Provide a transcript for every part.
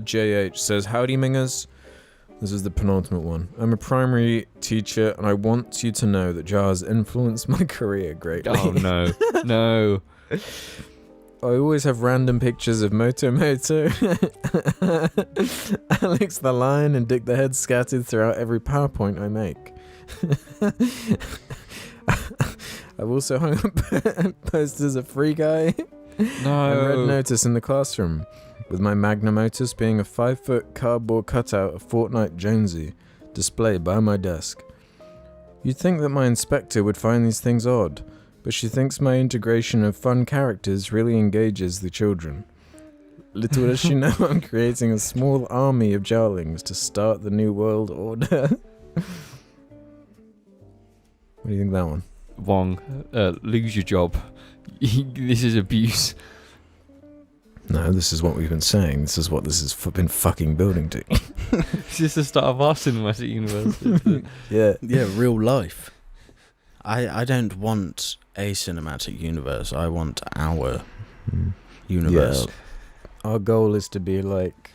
JH says, howdy mingers. This is the penultimate one. I'm a primary teacher and I want you to know that Jar has influenced my career greatly. Oh no. No. I always have random pictures of Moto, Alex the Lion, and Dick the Head scattered throughout every PowerPoint I make. I've also hung up posters of Free Guy No. and Red Notice in the classroom, with my magnum opus being a 5-foot cardboard cutout of Fortnite Jonesy displayed by my desk. You'd think that my inspector would find these things odd, but she thinks my integration of fun characters really engages the children. Little does she know I'm creating a small army of jarlings to start the New World Order. What do you think of that one? Wong, lose your job. This is abuse. No, this is what we've been saying. This is what this has been fucking building to. Is this the start of our cinematic universe? Yeah. Yeah, real life. I don't want a cinematic universe. I want our universe. Yeah. Our goal is to be like,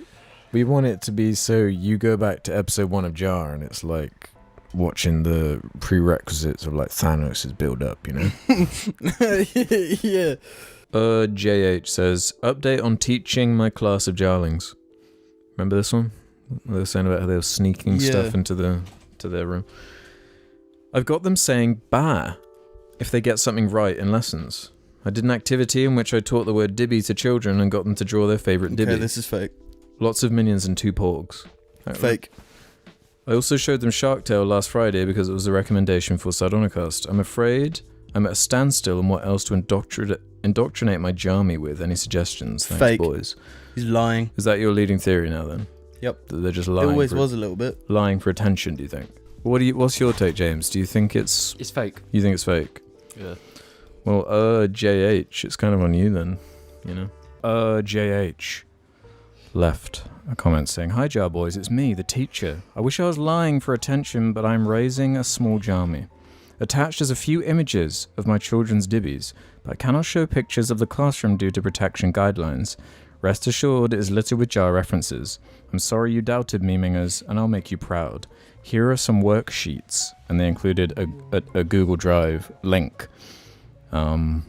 we want it to be so you go back to episode 1 of Jar and it's like watching the prerequisites of like Thanos' build up, you know? Yeah. JH says, update on teaching my class of jarlings. Remember this one? They were saying about how they were sneaking stuff into their room. I've got them saying "bah" if they get something right in lessons. I did an activity in which I taught the word dibby to children and got them to draw their favourite dibby. Okay, this is fake. Lots of minions and 2 porgs. Fake. I also showed them Shark Tale last Friday because it was a recommendation for JARCast. I'm afraid I'm at a standstill on what else to indoctrinate my Jarmy with. Any suggestions? Thanks, Fake. boys. He's lying. Is that your leading theory now then? Yep. That they're just It lying? always was a little bit. Lying for attention, do you think? What's your take, James? Do you think it's fake. You think it's fake? Yeah. Well, JH, it's kind of on you then, you know? JH left a comment saying, hi Jar boys, it's me, the teacher. I wish I was lying for attention, but I'm raising a small Jarmy. Attached is a few images of my children's dibbies, but I cannot show pictures of the classroom due to protection guidelines. Rest assured, it is littered with Jar references. I'm sorry you doubted me, Mingers, and I'll make you proud. Here are some worksheets, and they included a Google Drive link. So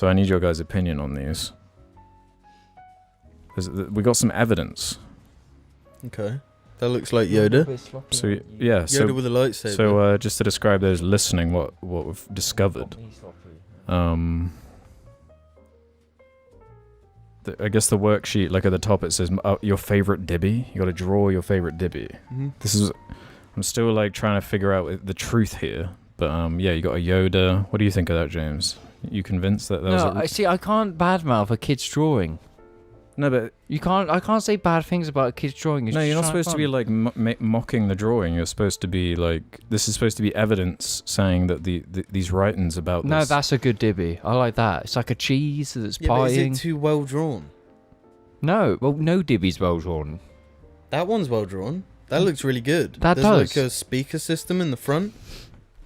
I need your guys' opinion on these. We got some evidence. Okay. That looks like Yoda. So yeah, Yoda with a lightsaber. So just to describe those listening, what we've discovered. I guess the worksheet, like at the top, it says your favorite dibby. You got to draw your favorite dibby. Mm-hmm. I'm still like trying to figure out the truth here. But yeah, you got a Yoda. What do you think of that, James? You convinced that was I see. I can't badmouth a kid's drawing. No, but I can't say bad things about a kid's drawing. No, you're not supposed to be like mocking the drawing. You're supposed to be like, this is supposed to be evidence saying that these writings about this. No, that's a good dibby. I like that. It's like a cheese that's Yeah, but is pieing. it too well drawn? No, well, no dibby's well drawn. That one's well drawn. That looks really good. That There's does. like a speaker system in the front.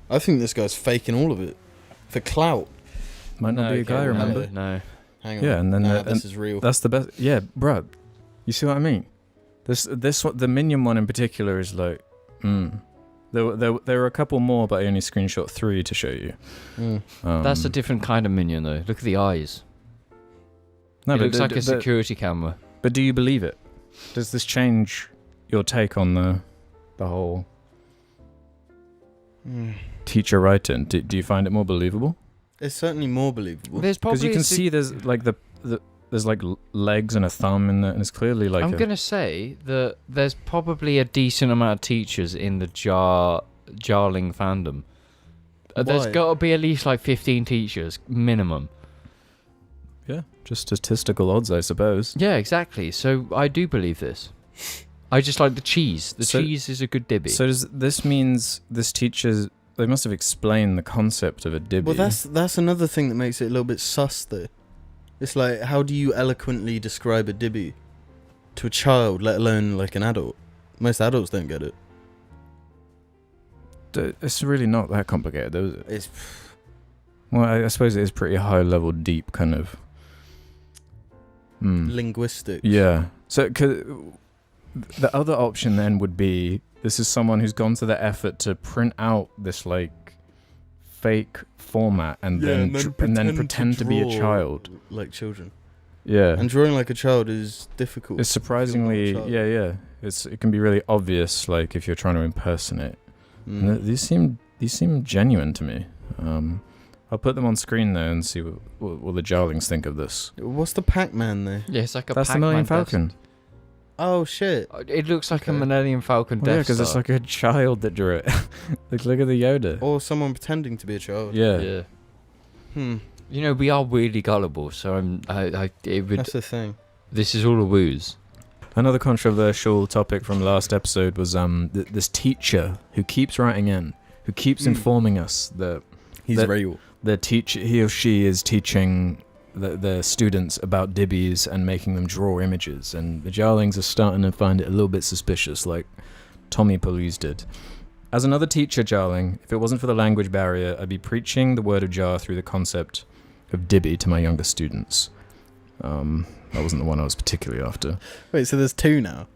I think this guy's faking all of it for clout. Might not be a guy, remember? No. Hang on. Yeah, and then this is real. That's the best. Yeah, bruh. You see what I mean? This one, the minion one in particular is like, There were a couple more, but I only screenshot 3 to show you. That's a different kind of minion, though. Look at the eyes. No, it but looks like a security camera. But do you believe it? Does this change your take on the whole teacher writing? Do you find it more believable? It's certainly more believable. There's Because probably you can see there's like there's like legs and a thumb in there, and it's clearly like. I'm gonna say that there's probably a decent amount of teachers in the jarling fandom. There's got to be at least like 15 teachers minimum. Yeah, just statistical odds, I suppose. Yeah, exactly. So I do believe this. I just like the cheese. The cheese is a good dibby. So does this means this teacher's? They must have explained the concept of a dibby. Well, that's another thing that makes it a little bit sus, though. It's like, how do you eloquently describe a dibby to a child, let alone like an adult? Most adults don't get it. It's really not that complicated, though, is it? It's Well, I suppose it is pretty high level, deep kind of. linguistic. Yeah, So the other option then would be this is someone who's gone to the effort to print out this like fake format and then pretend to be a child, like children. Yeah, and drawing like a child is difficult. It's surprisingly, yeah. It can be really obvious, like if you're trying to impersonate. And these seem genuine to me. I'll put them on screen though and see what the jarlings think of this. What's the Pac-Man there? Yeah, it's like That's the Millennium Falcon. Oh shit! It looks like a Millennium Falcon Death Yeah, because it's like a child that drew it. Look at the Yoda. Or someone pretending to be a child. Yeah. You know, we are really gullible, so That's the thing. This is all a ruse. Another controversial topic from last episode was this teacher who keeps writing in, who keeps informing us that he's real. The teacher, he or she, is teaching the students about debies and making them draw images, and the jarlings are starting to find it a little bit suspicious, like Tommy Police did. As another teacher jarling, if it wasn't for the language barrier, I'd be preaching the word of jar through the concept of dibby to my younger students. That wasn't the one I was particularly after. Wait, so there's two now?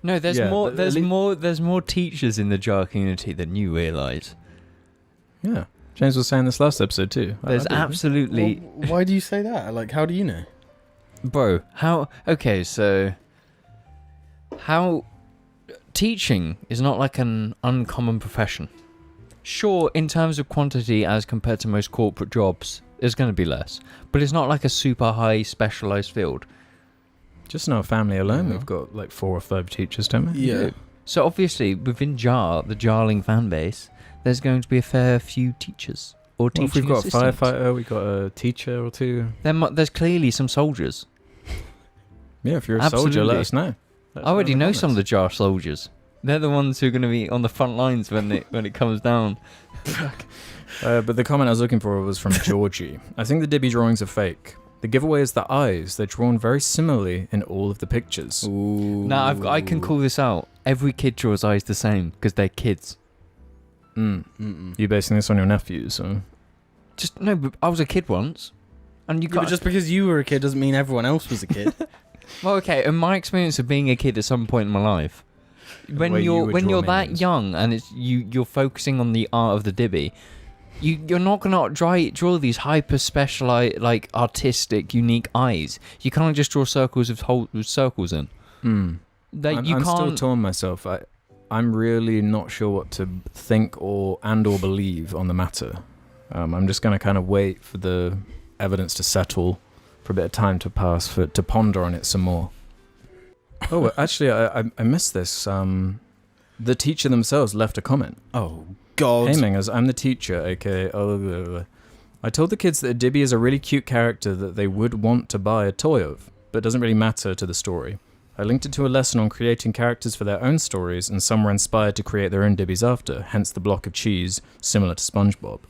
No, there's more. There's more teachers in the jar community than you realise. Yeah, James was saying this last episode too. There's absolutely. Well, why do you say that? Like, how do you know, bro? How? Okay, so how teaching is not like an uncommon profession. Sure, in terms of quantity as compared to most corporate jobs, there's going to be less, but it's not like a super high specialised field. Just in our family alone, we've got like 4 or 5 teachers, don't we? Yeah. So obviously, within the jarling fan base, there's going to be a fair few teachers or teaching If we've got a assistants. firefighter, we've got a teacher or 2. There's clearly some soldiers. Yeah, if you're a soldier, let us know. I already know some of the jar soldiers. They're the ones who are going to be on the front lines when it comes down. But the comment I was looking for was from Georgie. I think the Dibby drawings are fake. The giveaway is the eyes. They're drawn very similarly in all of the pictures. Ooh. Now I can call this out. Every kid draws eyes the same because they're kids. You basing this on your nephews? Or? Just no. But I was a kid once, and you Yeah, but just because you were a kid doesn't mean everyone else was a kid. Well, okay. In my experience of being a kid at some point in my life, when you're that young and it's you're focusing on the art of the Dibby, you're not gonna draw these hyper specialized, like artistic, unique eyes. You can't just draw circles with circles in. I'm still torn myself. I'm really not sure what to think or believe on the matter. I'm just gonna kind of wait for the evidence to settle, for a bit of time to pass, to ponder on it some more. Oh, actually, I missed this. The teacher themselves left a comment. Oh, God. Hey, Mingers, I'm the teacher, aka... I told the kids that a Dibby is a really cute character that they would want to buy a toy of, but doesn't really matter to the story. I linked it to a lesson on creating characters for their own stories, and some were inspired to create their own Dibbies after, hence the block of cheese, similar to SpongeBob.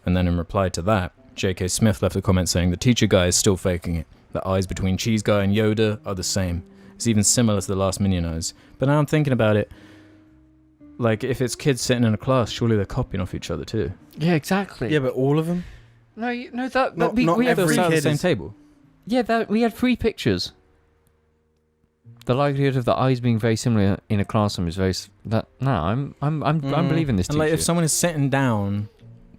And then in reply to that, J.K. Smith left a comment saying the teacher guy is still faking it. The eyes between Cheese Guy and Yoda are the same. It's even similar to the last Minion eyes. But now I'm thinking about it, like, if it's kids sitting in a class, surely they're copying off each other too. Yeah, exactly. Yeah, but all of them? No, Not we had every Sat at the kid same is- table. Yeah, we had 3 pictures. The likelihood of the eyes being very similar in a classroom is very. I'm believing this And teacher. like, if someone is sitting down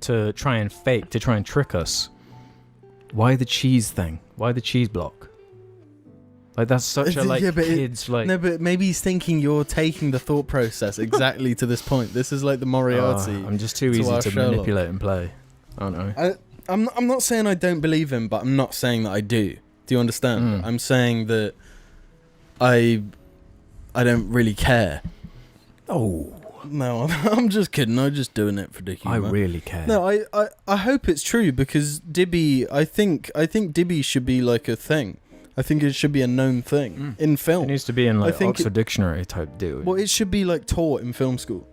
to try and fake, to try and trick us, why the cheese thing? Why the cheese block? Like, that's such a, like, Yeah, but kids, like... No, but maybe he's thinking you're taking the thought process exactly to this point. This is like the Moriarty. I'm just too to easy our to Sherlock. manipulate and play. I don't know. I'm not saying I don't believe him, but I'm not saying that I do. Do you understand? I'm saying that I don't really care. Oh, No, I'm just kidding. I'm just doing it for the I humor. really care. No, I hope it's true because Dibby. I think Dibby should be like a thing. I think it should be a known thing in film. It needs to be in, like, think Oxford Dictionary type deal. Well, it should be like taught in film school.